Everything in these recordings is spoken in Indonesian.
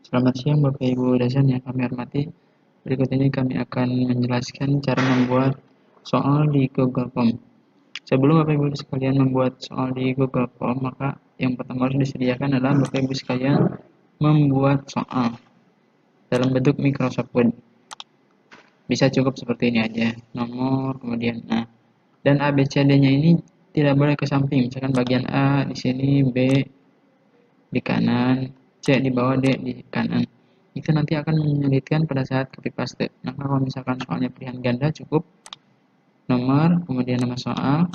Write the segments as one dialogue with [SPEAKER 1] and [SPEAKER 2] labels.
[SPEAKER 1] Selamat siang Bapak Ibu dosen yang kami hormati. Berikut ini kami akan menjelaskan cara membuat soal di Google Form. Sebelum Bapak Ibu sekalian membuat soal di Google Form, maka yang pertama harus disediakan adalah Bapak Ibu sekalian membuat soal dalam bentuk Microsoft Word. Bisa cukup seperti ini aja, nomor, kemudian dan ABCD-nya ini tidak boleh ke samping. Misalkan bagian A di sini, B di kanan, C di bawah, D di kanan. Itu nanti akan menyulitkan pada saat copy paste. Nah, kalau misalkan soalnya pilihan ganda, cukup nomor, kemudian nama soal,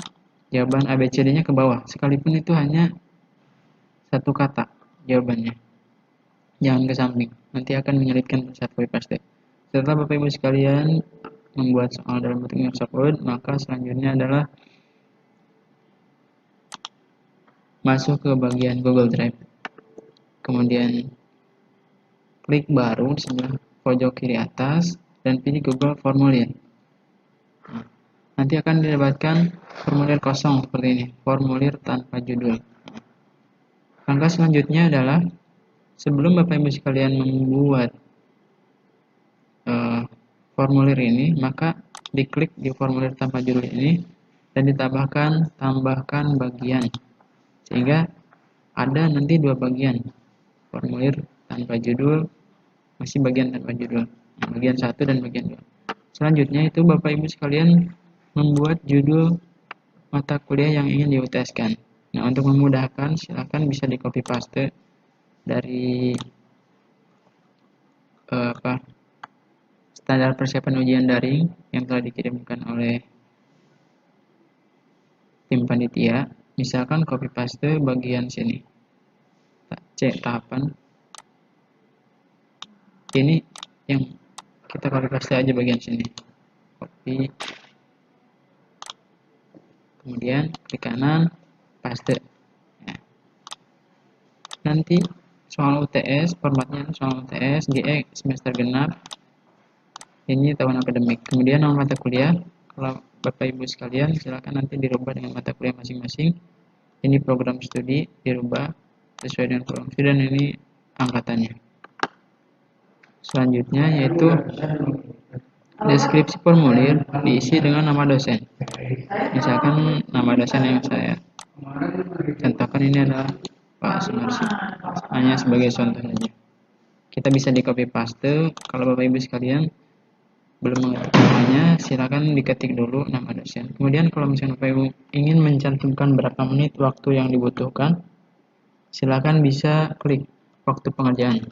[SPEAKER 1] jawaban ABCD-nya ke bawah. Sekalipun itu hanya satu kata jawabannya. Jangan ke samping. Nanti akan menyulitkan pada saat copy paste. Setelah Bapak Ibu sekalian membuat soal dalam bentuk Microsoft Word, maka selanjutnya adalah masuk ke bagian Google Drive. Kemudian klik baru di sebelah pojok kiri atas dan pilih Google Formulir. Nanti akan didapatkan formulir kosong seperti ini, formulir tanpa judul. Langkah selanjutnya adalah sebelum Bapak Ibu sekalian membuat formulir ini, maka diklik di formulir tanpa judul ini dan tambahkan bagian, sehingga ada nanti dua bagian, formulir tanpa judul, masih bagian tanpa judul, bagian 1 dan bagian 2. Selanjutnya itu Bapak Ibu sekalian membuat judul mata kuliah yang ingin diUTS-kan. Nah, untuk memudahkan silakan bisa di copy paste dari standar persiapan ujian daring yang telah dikirimkan oleh tim panitia. Misalkan copy paste bagian sini, C tahapan ini, yang kita copy paste aja bagian sini, copy, kemudian klik kanan, paste. Nanti soal UTS, formatnya soal UTS, GE semester genap, ini tahun akademik. Kemudian nama mata kuliah, kalau Bapak Ibu sekalian silakan nanti dirubah dengan mata kuliah masing-masing. Ini program studi dirubah sesuai dengan program studi dan ini angkatannya. Selanjutnya yaitu deskripsi formulir diisi dengan nama dosen. Misalkan nama dosen yang saya contohkan ini adalah Pak Sumarsi, hanya sebagai contoh saja. Kita bisa di copy paste. Kalau Bapak Ibu sekalian belum mengerti namanya, silakan diketik dulu nama dosen. Kemudian kalau misalnya Bapak Ibu ingin mencantumkan berapa menit waktu yang dibutuhkan, silakan bisa klik waktu pengerjaan.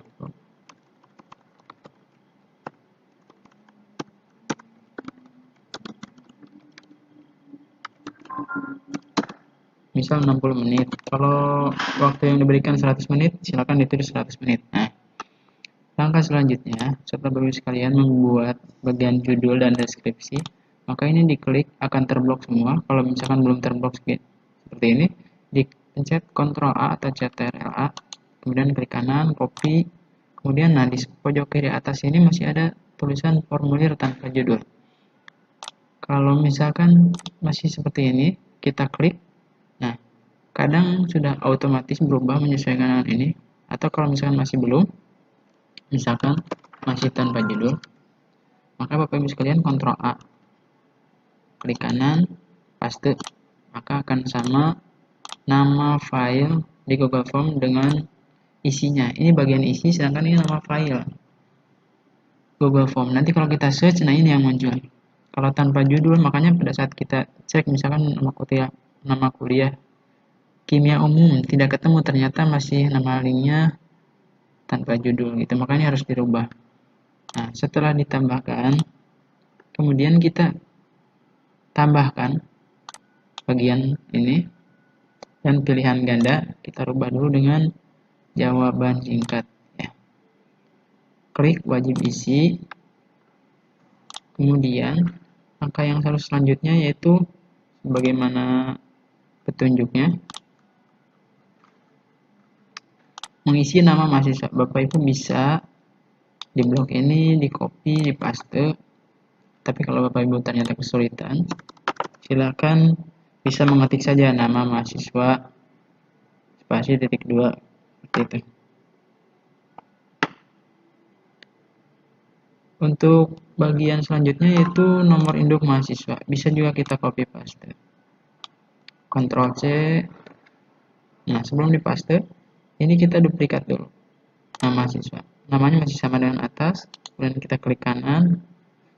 [SPEAKER 1] Misal 60 menit. Kalau waktu yang diberikan 100 menit, silakan ditulis 100 menit. Nah, langkah selanjutnya, setelah Bapak Ibu sekalian membuat bagian judul dan deskripsi, maka ini diklik akan terblok semua. Kalau misalkan belum terblok seperti ini, dipencet Ctrl A atau Ctrl A, kemudian klik kanan, copy, kemudian di pojok kiri atas ini masih ada tulisan formulir tanpa judul. Kalau misalkan masih seperti ini, kita klik. Nah, kadang sudah otomatis berubah menyesuaikan dengan ini, atau kalau misalkan masih belum, misalkan masih tanpa judul, maka Bapak Ibu sekalian Ctrl A, klik kanan, paste, maka akan sama nama file di Google Form dengan isinya. Ini bagian isi, sedangkan ini nama file Google Form. Nanti kalau kita search, nah ini yang muncul. Kalau tanpa judul, makanya pada saat kita cek misalkan nama kuliah kimia umum tidak ketemu, ternyata masih nama linknya tanpa judul gitu, makanya harus dirubah. Nah, setelah ditambahkan, kemudian kita tambahkan bagian ini dan pilihan ganda kita rubah dulu dengan jawaban singkat ya. Klik wajib isi. Kemudian langkah yang harus selanjutnya yaitu bagaimana petunjuknya, mengisi nama mahasiswa. Bapak Ibu bisa di blok ini di copy, di paste. Tapi kalau Bapak Ibu ternyata kesulitan, silakan bisa mengetik saja nama mahasiswa spasi .2 seperti itu. Untuk bagian selanjutnya yaitu nomor induk mahasiswa. Bisa juga kita copy paste. Ctrl C. Nah, sebelum dipaste, ini kita duplikat dulu nama mahasiswa. Namanya masih sama dengan atas, kemudian kita klik kanan.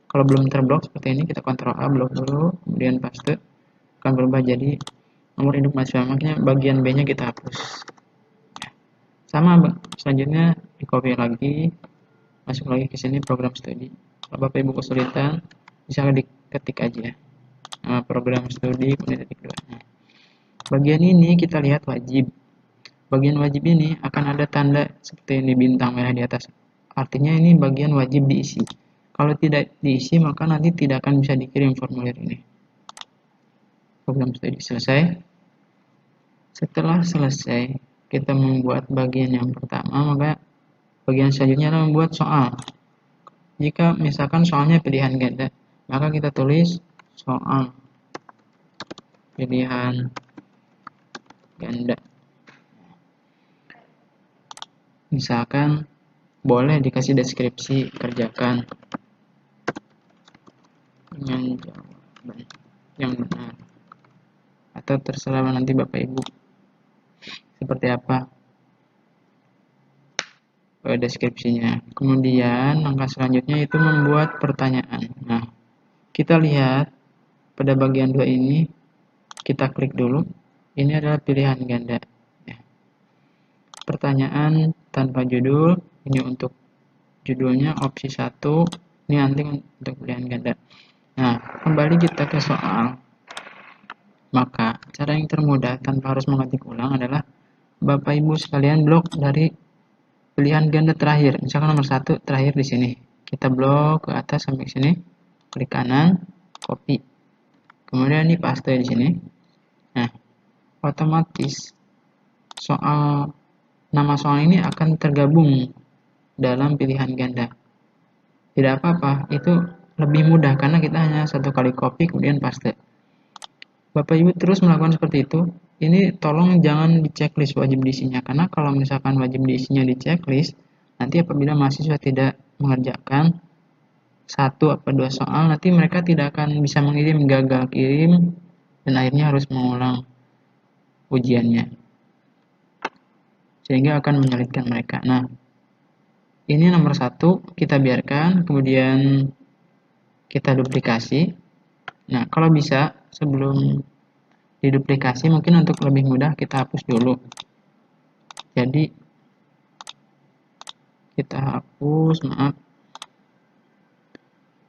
[SPEAKER 1] Kalau belum terblok seperti ini, kita Ctrl A, blok dulu, kemudian paste. Akan berubah jadi nomor induk mahasiswa. Makanya bagian B-nya kita hapus. Sama, selanjutnya di copy lagi, masuk lagi ke sini program studi. Kalau Bapak Ibu kesulitan, bisa diketik aja program studi kemudian titik 2. Nah, bagian ini kita lihat wajib. Bagian wajib ini akan ada tanda seperti ini bintang merah di atas. Artinya ini bagian wajib diisi. Kalau tidak diisi maka nanti tidak akan bisa dikirim formulir ini. Program studi selesai. Setelah selesai kita membuat bagian yang pertama, maka bagian selanjutnya adalah membuat soal. Jika misalkan soalnya pilihan ganda, maka kita tulis soal pilihan ganda. Misalkan boleh dikasih deskripsi, kerjakan dengan jawaban yang benar. Atau terserah nanti Bapak Ibu seperti apa deskripsinya. Kemudian langkah selanjutnya itu membuat pertanyaan. Nah, kita lihat pada bagian 2 ini, kita klik dulu. Ini adalah pilihan ganda. Pertanyaan tanpa judul, ini untuk judulnya, opsi 1, ini nanti untuk pilihan ganda. Nah, kembali kita ke soal. Maka, cara yang termudah tanpa harus mengetik ulang adalah Bapak Ibu sekalian blok dari pilihan ganda terakhir. Misalkan nomor 1 terakhir di sini. Kita blok ke atas sampai sini, klik kanan, copy. Kemudian ini paste di sini. Nah, otomatis nama soal ini akan tergabung dalam pilihan ganda. Tidak apa-apa, itu lebih mudah karena kita hanya satu kali copy kemudian paste. Bapak Ibu terus melakukan seperti itu. Ini tolong jangan di checklist wajib diisinya, karena kalau misalkan wajib diisinya di checklist, nanti apabila mahasiswa tidak mengerjakan 1 atau 2 soal, nanti mereka tidak akan bisa mengirim, gagal kirim, dan akhirnya harus mengulang ujiannya. Sehingga akan menyulitkan mereka. Nah, ini nomor 1, kita biarkan, kemudian kita duplikasi. Nah, kalau bisa, sebelum diduplikasi mungkin untuk lebih mudah kita hapus dulu. Jadi kita hapus,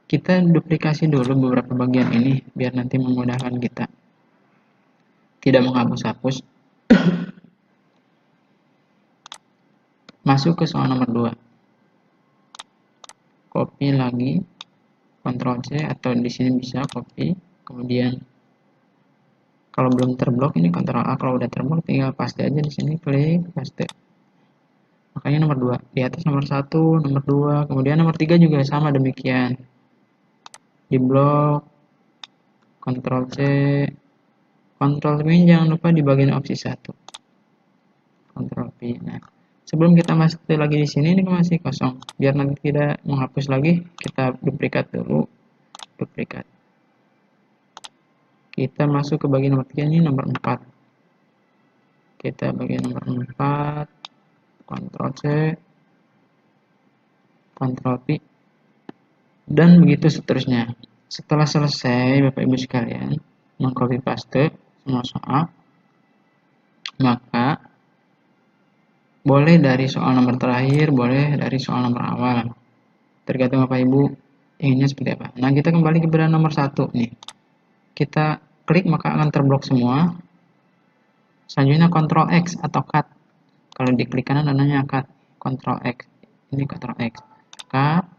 [SPEAKER 1] kita duplikasi dulu beberapa bagian ini biar nanti memudahkan kita tidak menghapus-hapus. Masuk ke soal nomor 2, copy lagi, Ctrl C, atau di sini bisa copy, kemudian kalau belum terblok ini Ctrl A, kalau udah terblok tinggal paste aja di sini, klik paste. Makanya nomor 2 di atas nomor 1, nomor 2, kemudian nomor 3 juga sama demikian. Di blok, Ctrl C, Ctrl V, jangan lupa di bagian opsi 1. Ctrl V. Nah, sebelum kita masuk lagi di sini, ini masih kosong. Biar nanti tidak menghapus lagi, kita duplikat dulu. Duplikat. Kita masuk ke bagian nomor 3, ini nomor 4. Kita bagian nomor 4, Ctrl C, Ctrl V, dan begitu seterusnya. Setelah selesai, Bapak Ibu sekalian, mengcopy paste semua soal, maka boleh dari soal nomor terakhir, boleh dari soal nomor awal. Tergantung Bapak Ibu inginnya seperti apa. Nah, kita kembali ke kepada nomor 1 nih. Kita klik maka akan terblok semua. Selanjutnya Ctrl X atau cut. Kalau diklik kanan namanya cut. Ctrl X. Ini Ctrl X. Cut.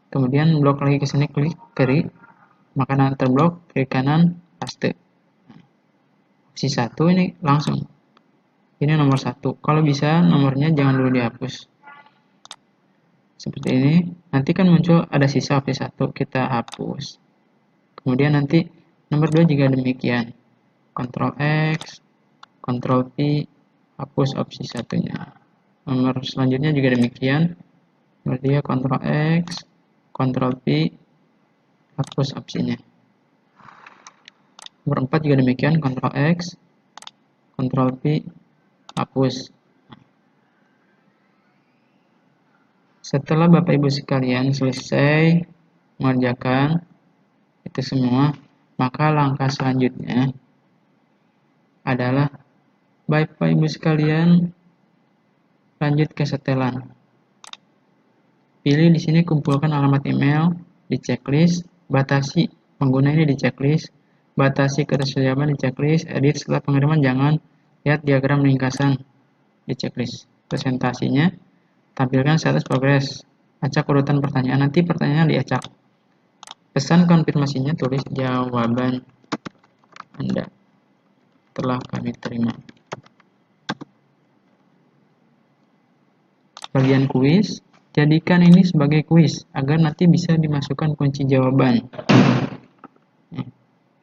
[SPEAKER 1] Kemudian blok lagi ke sini, klik kiri. Maka nanti terblok, klik kanan, paste. Opsi 1 ini langsung. Ini nomor 1. Kalau bisa nomornya jangan dulu dihapus. Seperti ini. Nanti kan muncul ada sisa opsi 1, kita hapus. Kemudian nanti nomor 2 juga demikian. Ctrl X, Ctrl V, hapus opsi 1-nya. Nomor selanjutnya juga demikian. Nomor 3 Ctrl X, Ctrl P, hapus opsinya. Nomor 4 juga demikian, Ctrl X, Ctrl P, hapus. Setelah Bapak Ibu sekalian selesai mengerjakan itu semua, maka langkah selanjutnya adalah Bapak Ibu sekalian lanjut ke setelan. Pilih di sini kumpulkan alamat email di checklist, batasi pengguna ini di checklist, batasi ketersediaan di checklist, edit setelah pengiriman jangan lihat diagram ringkasan di checklist. Presentasinya, tampilkan status progres, acak urutan pertanyaan, nanti pertanyaan diacak. Pesan konfirmasinya tulis jawaban Anda telah kami terima. Bagian kuis, jadikan ini sebagai kuis agar nanti bisa dimasukkan kunci jawaban.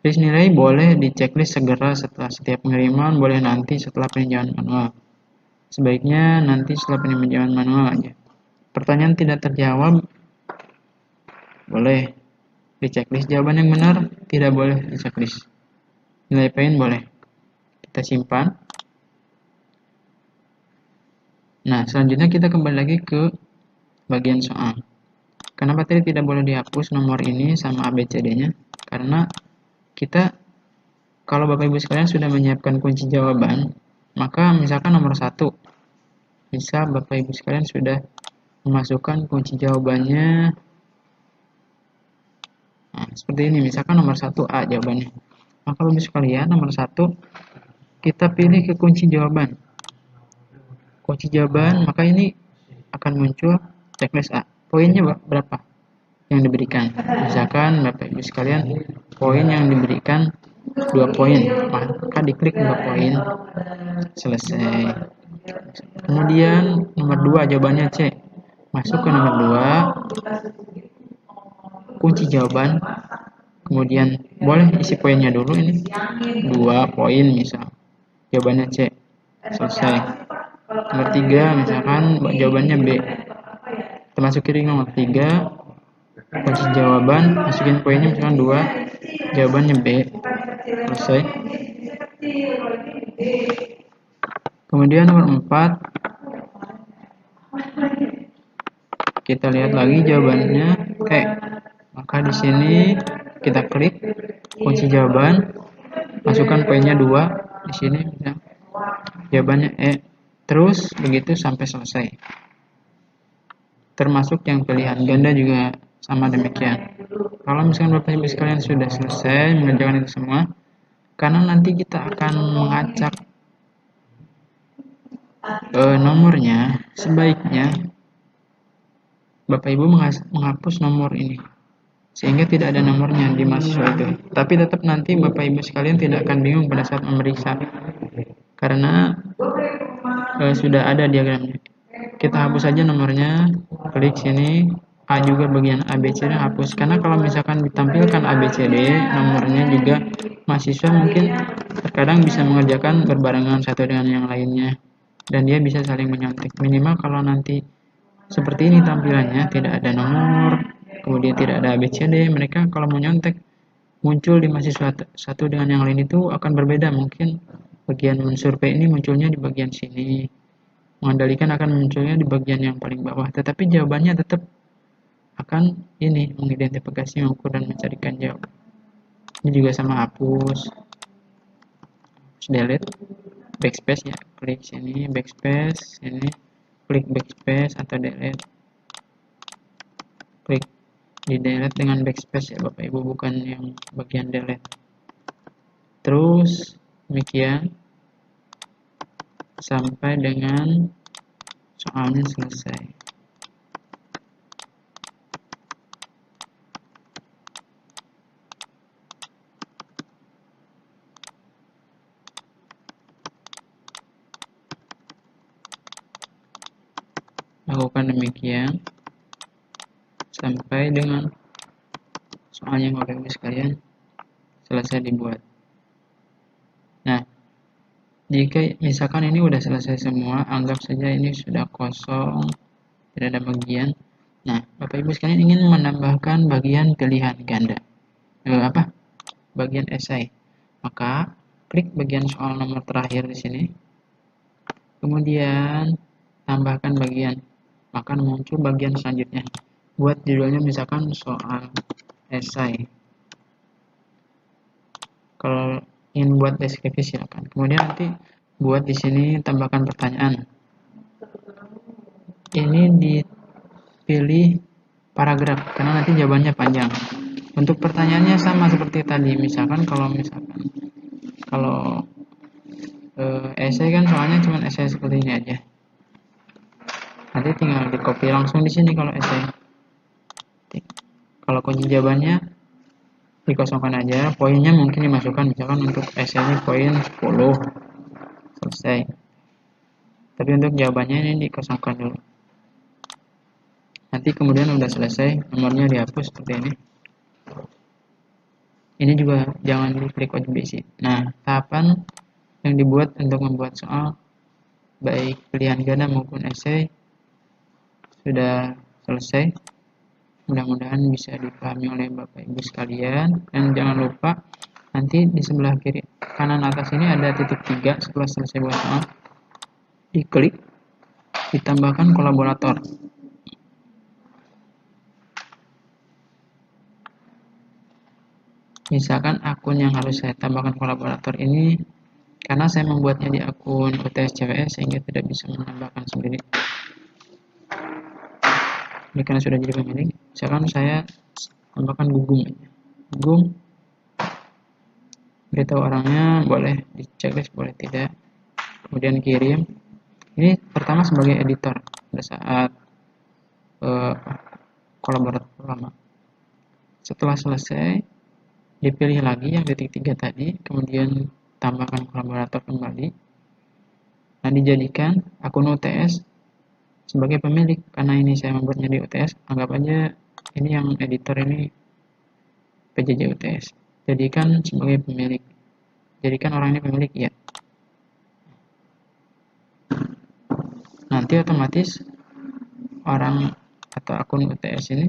[SPEAKER 1] List nilai boleh di checklist segera setelah setiap pengiriman, boleh nanti setelah peninjauan manual. Sebaiknya nanti setelah peninjauan manual aja. Pertanyaan tidak terjawab boleh di checklist, jawaban yang benar tidak boleh di checklist. Nilai poin boleh. Kita simpan. Nah, selanjutnya kita kembali lagi ke bagian soal. Kenapa tadi tidak boleh dihapus nomor ini sama ABCD-nya? Karena kita, kalau Bapak Ibu sekalian sudah menyiapkan kunci jawaban, maka misalkan nomor 1, bisa Bapak Ibu sekalian sudah memasukkan kunci jawabannya. Nah, seperti ini, misalkan nomor 1A jawabannya. Maka Bapak Ibu sekalian, nomor 1, kita pilih ke kunci jawaban. Kunci jawaban, maka ini akan muncul checklist A. Poinnya berapa yang diberikan? Misalkan Bapak Ibu sekalian, poin yang diberikan 2 poin, maka diklik 2 poin, selesai. Kemudian nomor 2 jawabannya C. Masuk ke nomor 2, kunci jawaban. Kemudian boleh isi poinnya dulu ini 2 poin misal. Jawabannya C. Selesai. Nomor 3 misalkan jawabannya B. Kita masukin nomor 3, kunci jawaban, masukin poinnya misalkan 2, jawabannya B. Selesai. Kemudian nomor 4, kita lihat lagi jawabannya E. Maka di sini kita klik kunci jawaban, masukkan poinnya 2 di sini, jawabannya E. Terus begitu sampai selesai. Termasuk yang pilihan ganda juga sama demikian. Kalau misalkan Bapak Ibu sekalian sudah selesai mengerjakan itu semua, karena nanti kita akan mengacak nomornya, sebaiknya Bapak Ibu menghapus nomor ini sehingga tidak ada nomornya di mahasiswa itu. Tapi tetap nanti Bapak Ibu sekalian tidak akan bingung pada saat memeriksa, karena sudah ada diagramnya. Kita hapus saja nomornya, klik sini, A juga bagian ABCD hapus, karena kalau misalkan ditampilkan ABCD nomornya juga, mahasiswa mungkin terkadang bisa mengerjakan berbarengan satu dengan yang lainnya dan dia bisa saling menyontek. Minimal kalau nanti seperti ini tampilannya, tidak ada nomor, kemudian tidak ada ABCD, mereka kalau mau nyontek muncul di mahasiswa satu dengan yang lain itu akan berbeda. Mungkin bagian mensurvei ini munculnya di bagian sini, mengendalikan akan munculnya di bagian yang paling bawah, tetapi jawabannya tetap akan ini mengidentifikasi, mengukur, dan mencarikan jawaban. Ini juga sama, hapus delete, backspace ya, klik sini backspace, ini klik backspace atau delete, klik di delete dengan backspace ya Bapak Ibu, bukan yang bagian delete. Terus demikian sampai dengan soalnya selesai. Lakukan demikian sampai dengan soalnya Bapak Ibu sekalian selesai dibuat. Nah, jika misalkan ini udah selesai semua, anggap saja ini sudah kosong, tidak ada bagian. Nah, Bapak Ibu sekalian ingin menambahkan bagian pilihan ganda. Bagian esai. Maka klik bagian soal nomor terakhir di sini. Kemudian tambahkan bagian. Maka muncul bagian selanjutnya. Buat judulnya misalkan soal esai. Kalau ingin buat deskripsi silakan. Kemudian nanti buat di sini tambahkan pertanyaan. Ini dipilih paragraf karena nanti jawabannya panjang. Untuk pertanyaannya sama seperti tadi. Misalkan kalau esai kan soalnya cuma esai seperti ini aja. Nanti tinggal di copy langsung di sini kalau esai. Kalau kunci jawabannya dikosongkan aja, poinnya mungkin dimasukkan, misalkan untuk esainya poin 10, selesai. Tapi untuk jawabannya ini dikosongkan dulu. Nanti kemudian udah selesai, nomornya dihapus seperti ini. Ini juga jangan diklik wajib isi. Nah, tahapan yang dibuat untuk membuat soal baik pilihan ganda maupun esai sudah selesai. Mudah-mudahan bisa dipahami oleh Bapak Ibu sekalian. Dan jangan lupa nanti di sebelah kiri kanan atas ini ada titik 3 setelah selesai buat soal. Diklik, ditambahkan kolaborator. Misalkan akun yang harus saya tambahkan kolaborator ini karena saya membuatnya di akun UTS CWS sehingga tidak bisa menambahkan sendiri. Ini karena sudah jadi pemilik, misalkan saya tambahkan Gugum. Gugum, beritahu orangnya, boleh dicek, boleh tidak. Kemudian kirim. Ini pertama sebagai editor pada saat kolaborator pertama. Setelah selesai, dipilih lagi yang titik 3 tadi, kemudian tambahkan kolaborator kembali. Nah, dijadikan akun UTS sebagai pemilik. Karena ini saya membuatnya di UTS, anggap aja ini yang editor ini PJJ UTS. Jadikan sebagai pemilik. Jadikan orang ini pemilik, ya. Nanti otomatis orang atau akun UTS ini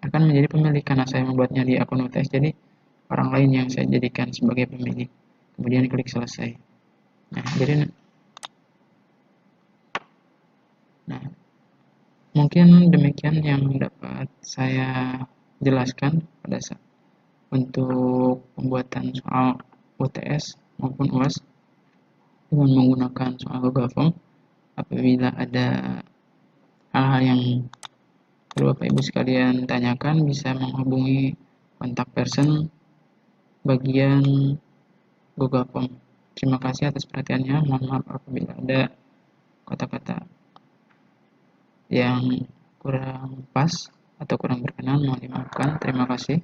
[SPEAKER 1] akan menjadi pemilik karena saya membuatnya di akun UTS. Jadi orang lain yang saya jadikan sebagai pemilik. Kemudian klik selesai. Nah, mungkin demikian yang dapat saya jelaskan pada saat untuk pembuatan soal UTS maupun UAS dengan menggunakan soal Google Form. Apabila ada hal-hal yang perlu Bapak Ibu sekalian tanyakan, bisa menghubungi kontak person bagian Google Form. Terima kasih atas perhatiannya. Mohon maaf apabila ada kata-kata yang kurang pas atau kurang berkenan, mohon dimaafkan. Terima kasih.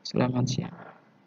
[SPEAKER 1] Selamat siang.